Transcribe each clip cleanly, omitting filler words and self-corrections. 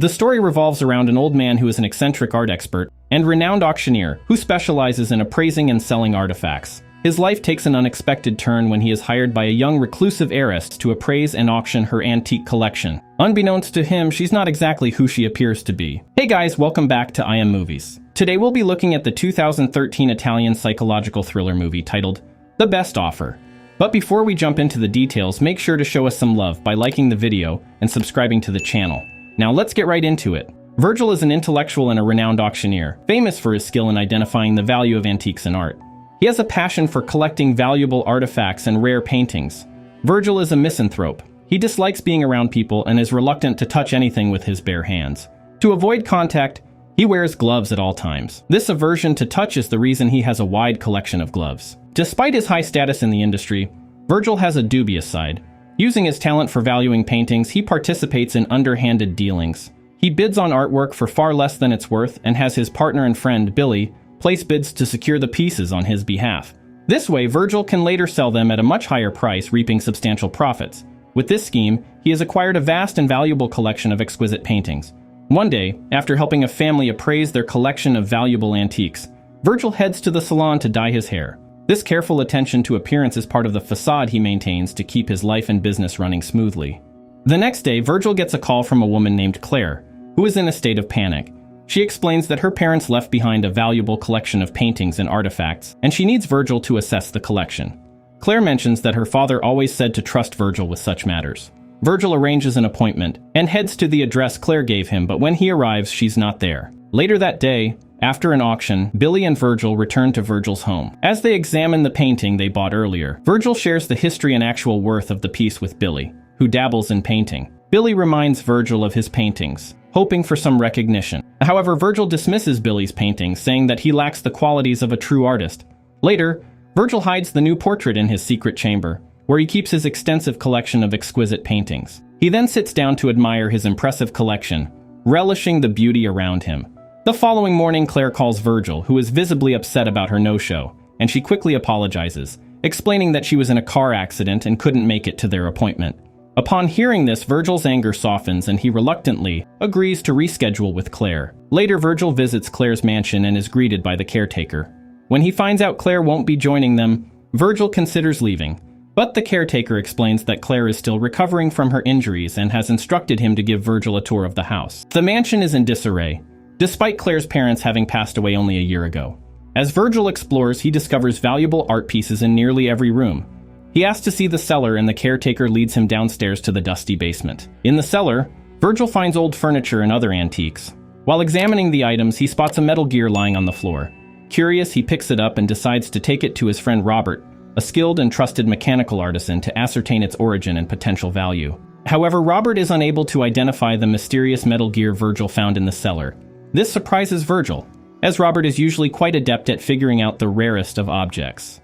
The story revolves around an old man who is an eccentric art expert and renowned auctioneer who specializes in appraising and selling artifacts. His life takes an unexpected turn when he is hired by a young reclusive heiress to appraise and auction her antique collection. Unbeknownst to him, she's not exactly who she appears to be. Hey guys, welcome back to I Am Movies. Today we'll be looking at the 2013 Italian psychological thriller movie titled The Best Offer. But before we jump into the details, make sure to show us some love by liking the video and subscribing to the channel. Now let's get right into it. Virgil is an intellectual and a renowned auctioneer, famous for his skill in identifying the value of antiques and art. He has a passion for collecting valuable artifacts and rare paintings. Virgil is a misanthrope. He dislikes being around people and is reluctant to touch anything with his bare hands. To avoid contact, he wears gloves at all times. This aversion to touch is the reason he has a wide collection of gloves. Despite his high status in the industry, Virgil has a dubious side. Using his talent for valuing paintings, he participates in underhanded dealings. He bids on artwork for far less than it's worth and has his partner and friend, Billy, place bids to secure the pieces on his behalf. This way, Virgil can later sell them at a much higher price, reaping substantial profits. With this scheme, he has acquired a vast and valuable collection of exquisite paintings. One day, after helping a family appraise their collection of valuable antiques, Virgil heads to the salon to dye his hair. This careful attention to appearance is part of the facade he maintains to keep his life and business running smoothly. The next day, Virgil gets a call from a woman named Claire, who is in a state of panic. She explains that her parents left behind a valuable collection of paintings and artifacts, and she needs Virgil to assess the collection. Claire mentions that her father always said to trust Virgil with such matters. Virgil arranges an appointment and heads to the address Claire gave him, but when he arrives, she's not there. Later that day, after an auction, Billy and Virgil return to Virgil's home. As they examine the painting they bought earlier, Virgil shares the history and actual worth of the piece with Billy, who dabbles in painting. Billy reminds Virgil of his paintings, hoping for some recognition. However, Virgil dismisses Billy's paintings, saying that he lacks the qualities of a true artist. Later, Virgil hides the new portrait in his secret chamber, where he keeps his extensive collection of exquisite paintings. He then sits down to admire his impressive collection, relishing the beauty around him. The following morning, Claire calls Virgil, who is visibly upset about her no-show, and she quickly apologizes, explaining that she was in a car accident and couldn't make it to their appointment. Upon hearing this, Virgil's anger softens and he reluctantly agrees to reschedule with Claire. Later, Virgil visits Claire's mansion and is greeted by the caretaker. When he finds out Claire won't be joining them, Virgil considers leaving, but the caretaker explains that Claire is still recovering from her injuries and has instructed him to give Virgil a tour of the house. The mansion is in disarray, despite Claire's parents having passed away only a year ago. As Virgil explores, he discovers valuable art pieces in nearly every room. He asks to see the cellar and the caretaker leads him downstairs to the dusty basement. In the cellar, Virgil finds old furniture and other antiques. While examining the items, he spots a metal gear lying on the floor. Curious, he picks it up and decides to take it to his friend Robert, a skilled and trusted mechanical artisan, to ascertain its origin and potential value. However, Robert is unable to identify the mysterious metal gear Virgil found in the cellar. This surprises Virgil, as Robert is usually quite adept at figuring out the rarest of objects.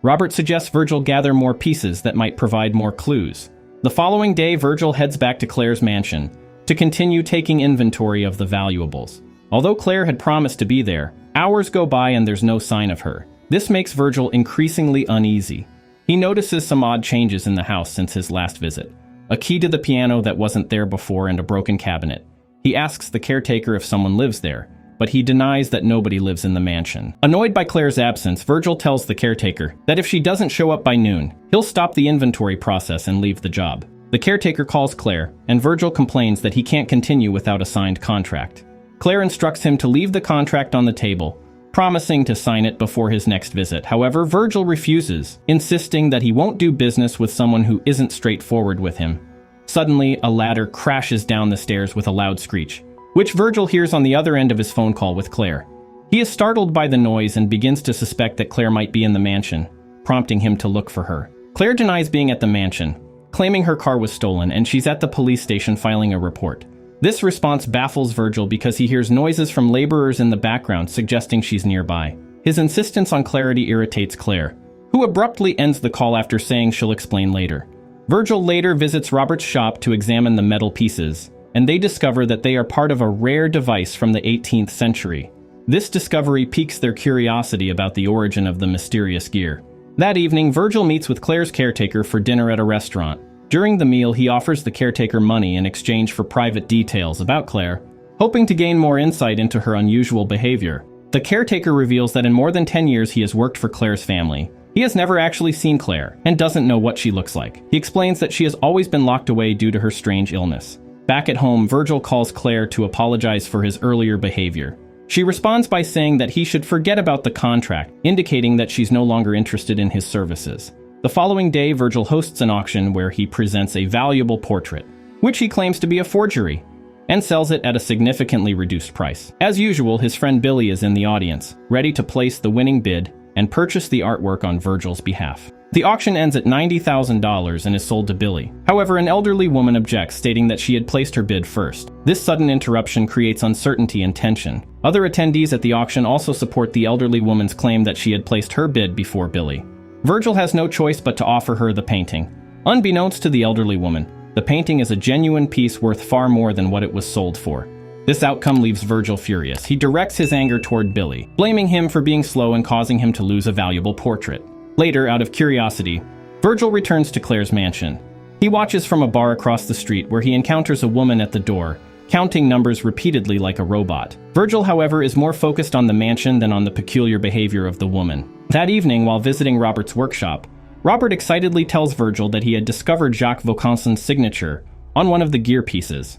Robert suggests Virgil gather more pieces that might provide more clues. The following day, Virgil heads back to Claire's mansion to continue taking inventory of the valuables. Although Claire had promised to be there, hours go by and there's no sign of her. This makes Virgil increasingly uneasy. He notices some odd changes in the house since his last visit. A key to the piano that wasn't there before and a broken cabinet. He asks the caretaker if someone lives there, but he denies that nobody lives in the mansion. Annoyed by Claire's absence, Virgil tells the caretaker that if she doesn't show up by noon, he'll stop the inventory process and leave the job. The caretaker calls Claire, and Virgil complains that he can't continue without a signed contract. Claire instructs him to leave the contract on the table, promising to sign it before his next visit. However, Virgil refuses, insisting that he won't do business with someone who isn't straightforward with him. Suddenly, a ladder crashes down the stairs with a loud screech, which Virgil hears on the other end of his phone call with Claire. He is startled by the noise and begins to suspect that Claire might be in the mansion, prompting him to look for her. Claire denies being at the mansion, claiming her car was stolen, and she's at the police station filing a report. This response baffles Virgil because he hears noises from laborers in the background suggesting she's nearby. His insistence on clarity irritates Claire, who abruptly ends the call after saying she'll explain later. Virgil later visits Robert's shop to examine the metal pieces, and they discover that they are part of a rare device from the 18th century. This discovery piques their curiosity about the origin of the mysterious gear. That evening, Virgil meets with Claire's caretaker for dinner at a restaurant. During the meal, he offers the caretaker money in exchange for private details about Claire, hoping to gain more insight into her unusual behavior. The caretaker reveals that in more than 10 years he has worked for Claire's family. He has never actually seen Claire and doesn't know what she looks like. He explains that she has always been locked away due to her strange illness. Back at home, Virgil calls Claire to apologize for his earlier behavior. She responds by saying that he should forget about the contract, indicating that she's no longer interested in his services. The following day, Virgil hosts an auction where he presents a valuable portrait, which he claims to be a forgery, and sells it at a significantly reduced price. As usual, his friend Billy is in the audience, ready to place the winning bid and purchase the artwork on Virgil's behalf. The auction ends at $90,000 and is sold to Billy. However, an elderly woman objects, stating that she had placed her bid first. This sudden interruption creates uncertainty and tension. Other attendees at the auction also support the elderly woman's claim that she had placed her bid before Billy. Virgil has no choice but to offer her the painting. Unbeknownst to the elderly woman, the painting is a genuine piece worth far more than what it was sold for. This outcome leaves Virgil furious. He directs his anger toward Billy, blaming him for being slow and causing him to lose a valuable portrait. Later, out of curiosity, Virgil returns to Claire's mansion. He watches from a bar across the street where he encounters a woman at the door, counting numbers repeatedly like a robot. Virgil, however, is more focused on the mansion than on the peculiar behavior of the woman. That evening, while visiting Robert's workshop, Robert excitedly tells Virgil that he had discovered Jacques Vaucanson's signature on one of the gear pieces.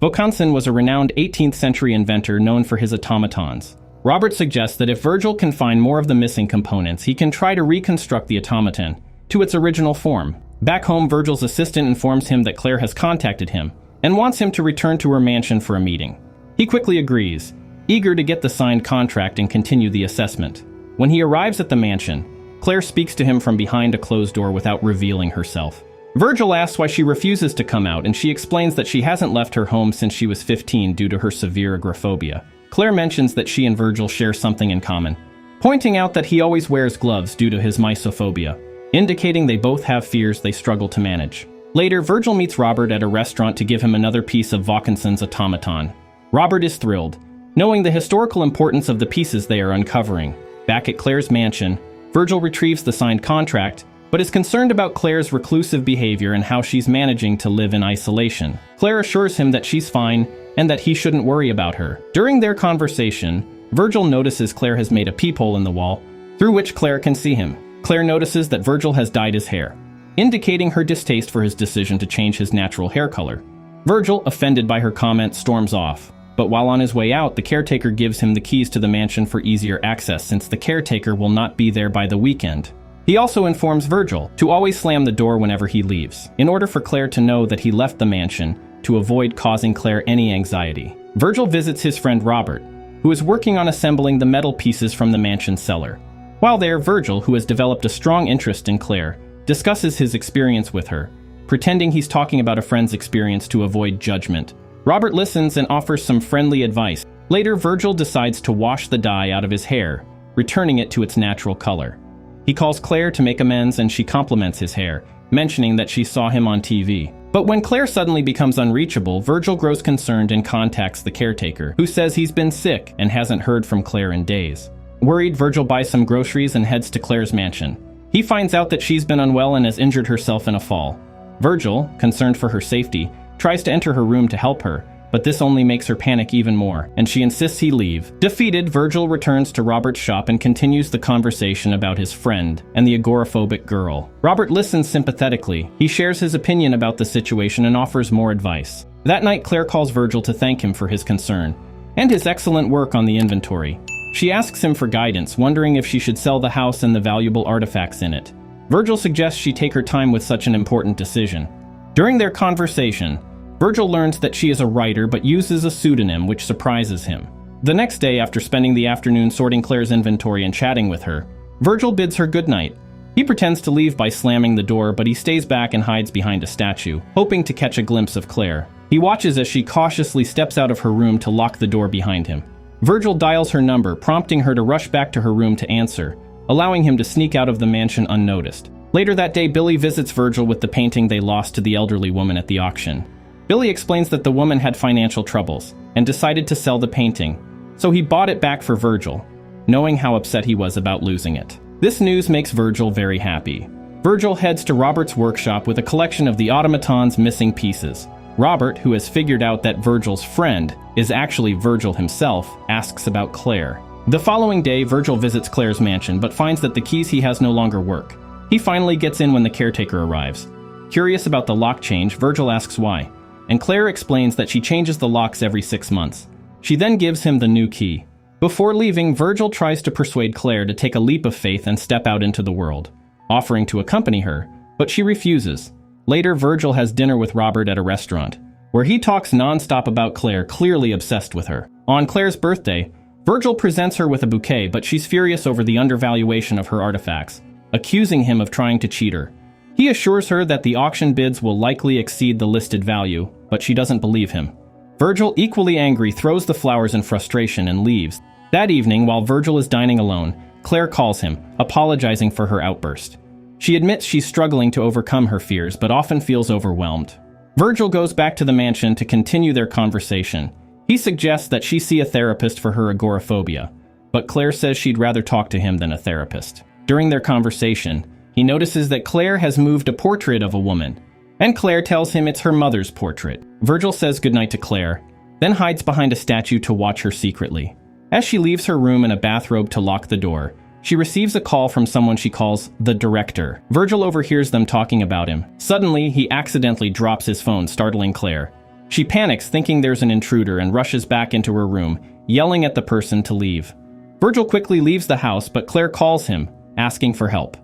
Vaucanson was a renowned 18th century inventor known for his automatons. Robert suggests that if Virgil can find more of the missing components, he can try to reconstruct the automaton to its original form. Back home, Virgil's assistant informs him that Claire has contacted him and wants him to return to her mansion for a meeting. He quickly agrees, eager to get the signed contract and continue the assessment. When he arrives at the mansion, Claire speaks to him from behind a closed door without revealing herself. Virgil asks why she refuses to come out, and she explains that she hasn't left her home since she was 15 due to her severe agoraphobia. Claire mentions that she and Virgil share something in common, pointing out that he always wears gloves due to his mysophobia, indicating they both have fears they struggle to manage. Later, Virgil meets Robert at a restaurant to give him another piece of Vaucanson's automaton. Robert is thrilled, knowing the historical importance of the pieces they are uncovering. Back at Claire's mansion, Virgil retrieves the signed contract, but is concerned about Claire's reclusive behavior and how she's managing to live in isolation. Claire assures him that she's fine and that he shouldn't worry about her. During their conversation, Virgil notices Claire has made a peephole in the wall, through which Claire can see him. Claire notices that Virgil has dyed his hair, indicating her distaste for his decision to change his natural hair color. Virgil, offended by her comment, storms off. But while on his way out, the caretaker gives him the keys to the mansion for easier access since the caretaker will not be there by the weekend. He also informs Virgil to always slam the door whenever he leaves, in order for Claire to know that he left the mansion to avoid causing Claire any anxiety. Virgil visits his friend Robert, who is working on assembling the metal pieces from the mansion cellar. While there, Virgil, who has developed a strong interest in Claire, discusses his experience with her, pretending he's talking about a friend's experience to avoid judgment. Robert listens and offers some friendly advice. Later, Virgil decides to wash the dye out of his hair, returning it to its natural color. He calls Claire to make amends and she compliments his hair, mentioning that she saw him on TV. But when Claire suddenly becomes unreachable, Virgil grows concerned and contacts the caretaker, who says he's been sick and hasn't heard from Claire in days. Worried, Virgil buys some groceries and heads to Claire's mansion. He finds out that she's been unwell and has injured herself in a fall. Virgil, concerned for her safety, tries to enter her room to help her, but this only makes her panic even more, and she insists he leave. Defeated, Virgil returns to Robert's shop and continues the conversation about his friend and the agoraphobic girl. Robert listens sympathetically. He shares his opinion about the situation and offers more advice. That night, Claire calls Virgil to thank him for his concern and his excellent work on the inventory. She asks him for guidance, wondering if she should sell the house and the valuable artifacts in it. Virgil suggests she take her time with such an important decision. During their conversation, Virgil learns that she is a writer but uses a pseudonym, which surprises him. The next day, after spending the afternoon sorting Claire's inventory and chatting with her, Virgil bids her goodnight. He pretends to leave by slamming the door, but he stays back and hides behind a statue, hoping to catch a glimpse of Claire. He watches as she cautiously steps out of her room to lock the door behind him. Virgil dials her number, prompting her to rush back to her room to answer, allowing him to sneak out of the mansion unnoticed. Later that day, Billy visits Virgil with the painting they lost to the elderly woman at the auction. Billy explains that the woman had financial troubles and decided to sell the painting, so he bought it back for Virgil, knowing how upset he was about losing it. This news makes Virgil very happy. Virgil heads to Robert's workshop with a collection of the automaton's missing pieces. Robert, who has figured out that Virgil's friend is actually Virgil himself, asks about Claire. The following day, Virgil visits Claire's mansion but finds that the keys he has no longer work. He finally gets in when the caretaker arrives. Curious about the lock change, Virgil asks why, and Claire explains that she changes the locks every 6 months. She then gives him the new key. Before leaving, Virgil tries to persuade Claire to take a leap of faith and step out into the world, offering to accompany her, but she refuses. Later, Virgil has dinner with Robert at a restaurant, where he talks non-stop about Claire, clearly obsessed with her. On Claire's birthday, Virgil presents her with a bouquet, but she's furious over the undervaluation of her artifacts, accusing him of trying to cheat her. He assures her that the auction bids will likely exceed the listed value, but she doesn't believe him. Virgil, equally angry, throws the flowers in frustration and leaves. That evening, while Virgil is dining alone, Claire calls him, apologizing for her outburst. She admits she's struggling to overcome her fears, but often feels overwhelmed. Virgil goes back to the mansion to continue their conversation. He suggests that she see a therapist for her agoraphobia, but Claire says she'd rather talk to him than a therapist. During their conversation, he notices that Claire has moved a portrait of a woman, and Claire tells him it's her mother's portrait. Virgil says goodnight to Claire, then hides behind a statue to watch her secretly. As she leaves her room in a bathrobe to lock the door, she receives a call from someone she calls the director. Virgil overhears them talking about him. Suddenly, he accidentally drops his phone, startling Claire. She panics, thinking there's an intruder, and rushes back into her room, yelling at the person to leave. Virgil quickly leaves the house, but Claire calls him, asking for help.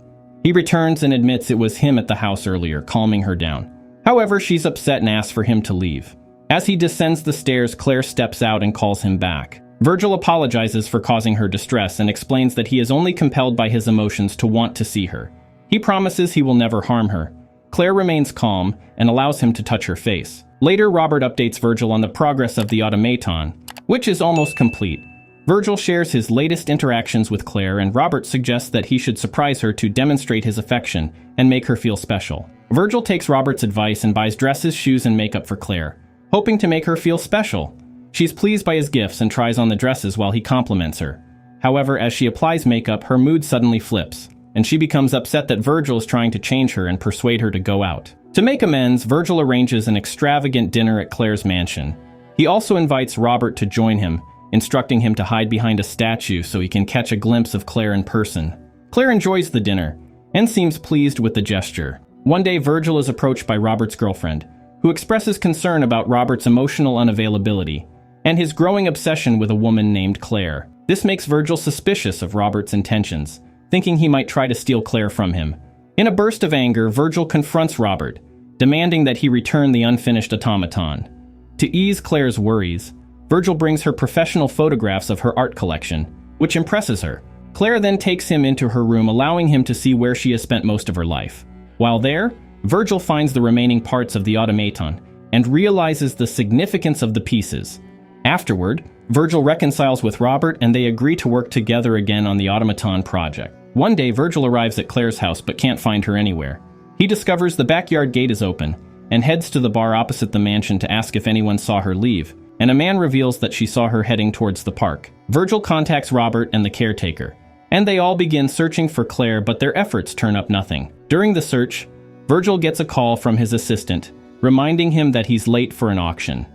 He returns and admits it was him at the house earlier, calming her down. However, she's upset and asks for him to leave. As he descends the stairs, Claire steps out and calls him back. Virgil apologizes for causing her distress and explains that he is only compelled by his emotions to want to see her. He promises he will never harm her. Claire remains calm and allows him to touch her face. Later, Robert updates Virgil on the progress of the automaton, which is almost complete. Virgil shares his latest interactions with Claire, and Robert suggests that he should surprise her to demonstrate his affection and make her feel special. Virgil takes Robert's advice and buys dresses, shoes, and makeup for Claire, hoping to make her feel special. She's pleased by his gifts and tries on the dresses while he compliments her. However, as she applies makeup, her mood suddenly flips, and she becomes upset that Virgil is trying to change her and persuade her to go out. To make amends, Virgil arranges an extravagant dinner at Claire's mansion. He also invites Robert to join him, instructing him to hide behind a statue so he can catch a glimpse of Claire in person. Claire enjoys the dinner and seems pleased with the gesture. One day, Virgil is approached by Robert's girlfriend, who expresses concern about Robert's emotional unavailability and his growing obsession with a woman named Claire. This makes Virgil suspicious of Robert's intentions, thinking he might try to steal Claire from him. In a burst of anger, Virgil confronts Robert, demanding that he return the unfinished automaton. To ease Claire's worries, Virgil brings her professional photographs of her art collection, which impresses her. Claire then takes him into her room, allowing him to see where she has spent most of her life. While there, Virgil finds the remaining parts of the automaton and realizes the significance of the pieces. Afterward, Virgil reconciles with Robert and they agree to work together again on the automaton project. One day, Virgil arrives at Claire's house but can't find her anywhere. He discovers the backyard gate is open and heads to the bar opposite the mansion to ask if anyone saw her leave, and a man reveals that she saw her heading towards the park. Virgil contacts Robert and the caretaker, and they all begin searching for Claire, but their efforts turn up nothing. During the search, Virgil gets a call from his assistant, reminding him that he's late for an auction.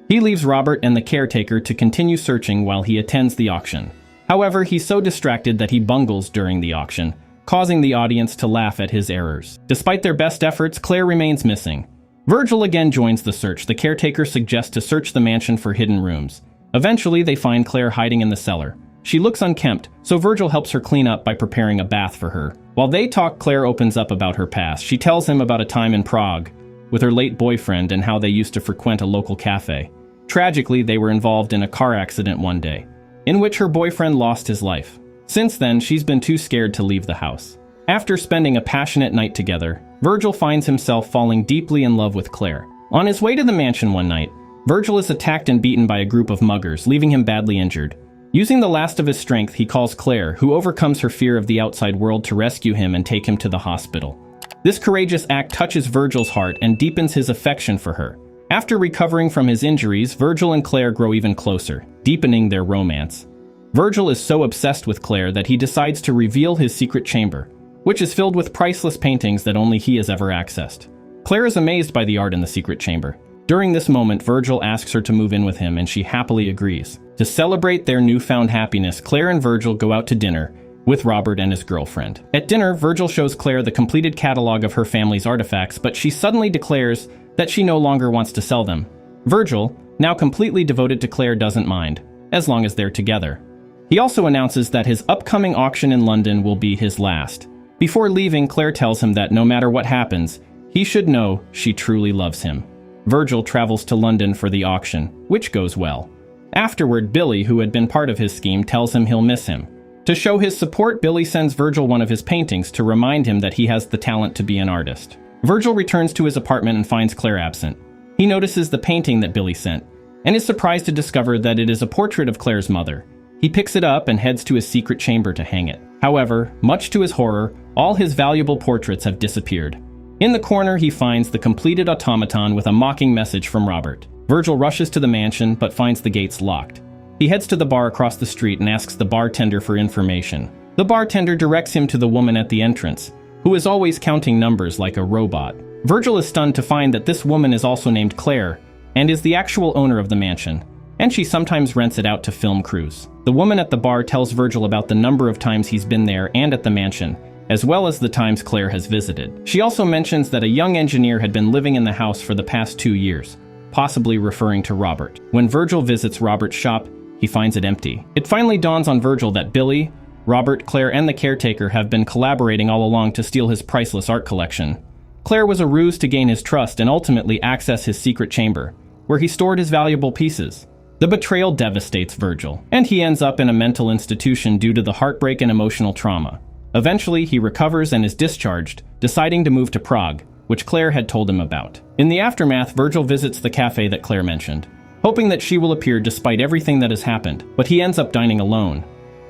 He leaves Robert and the caretaker to continue searching while he attends the auction. However, he's so distracted that he bungles during the auction, causing the audience to laugh at his errors. Despite their best efforts, Claire remains missing. Virgil again joins the search. The caretaker suggests to search the mansion for hidden rooms. Eventually, they find Claire hiding in the cellar. She looks unkempt, so Virgil helps her clean up by preparing a bath for her. While they talk, Claire opens up about her past. She tells him about a time in Prague with her late boyfriend and how they used to frequent a local cafe. Tragically, they were involved in a car accident one day, in which her boyfriend lost his life. Since then, she's been too scared to leave the house. After spending a passionate night together, Virgil finds himself falling deeply in love with Claire. On his way to the mansion one night, Virgil is attacked and beaten by a group of muggers, leaving him badly injured. Using the last of his strength, he calls Claire, who overcomes her fear of the outside world, to rescue him and take him to the hospital. This courageous act touches Virgil's heart and deepens his affection for her. After recovering from his injuries, Virgil and Claire grow even closer, deepening their romance. Virgil is so obsessed with Claire that he decides to reveal his secret chamber, which is filled with priceless paintings that only he has ever accessed. Claire is amazed by the art in the secret chamber. During this moment, Virgil asks her to move in with him, and she happily agrees. To celebrate their newfound happiness, Claire and Virgil go out to dinner with Robert and his girlfriend. At dinner, Virgil shows Claire the completed catalog of her family's artifacts, but she suddenly declares that she no longer wants to sell them. Virgil, now completely devoted to Claire, doesn't mind, as long as they're together. He also announces that his upcoming auction in London will be his last. Before leaving, Claire tells him that no matter what happens, he should know she truly loves him. Virgil travels to London for the auction, which goes well. Afterward, Billy, who had been part of his scheme, tells him he'll miss him. To show his support, Billy sends Virgil one of his paintings to remind him that he has the talent to be an artist. Virgil returns to his apartment and finds Claire absent. He notices the painting that Billy sent, and is surprised to discover that it is a portrait of Claire's mother. He picks it up and heads to his secret chamber to hang it. However, much to his horror, all his valuable portraits have disappeared. In the corner, he finds the completed automaton with a mocking message from Robert. Virgil rushes to the mansion, but finds the gates locked. He heads to the bar across the street and asks the bartender for information. The bartender directs him to the woman at the entrance, who is always counting numbers like a robot. Virgil is stunned to find that this woman is also named Claire, and is the actual owner of the mansion, and she sometimes rents it out to film crews. The woman at the bar tells Virgil about the number of times he's been there and at the mansion, as well as the times Claire has visited. She also mentions that a young engineer had been living in the house for the past 2 years, possibly referring to Robert. When Virgil visits Robert's shop, he finds it empty. It finally dawns on Virgil that Billy, Robert, Claire, and the caretaker have been collaborating all along to steal his priceless art collection. Claire was a ruse to gain his trust and ultimately access his secret chamber, where he stored his valuable pieces. The betrayal devastates Virgil, and he ends up in a mental institution due to the heartbreak and emotional trauma. Eventually, he recovers and is discharged, deciding to move to Prague, which Claire had told him about. In the aftermath, Virgil visits the cafe that Claire mentioned, hoping that she will appear despite everything that has happened, but he ends up dining alone.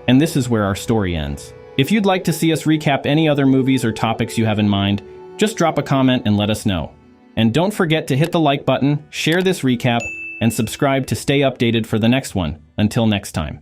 And this is where our story ends. If you'd like to see us recap any other movies or topics you have in mind, just drop a comment and let us know. And don't forget to hit the like button, share this recap, and subscribe to stay updated for the next one. Until next time.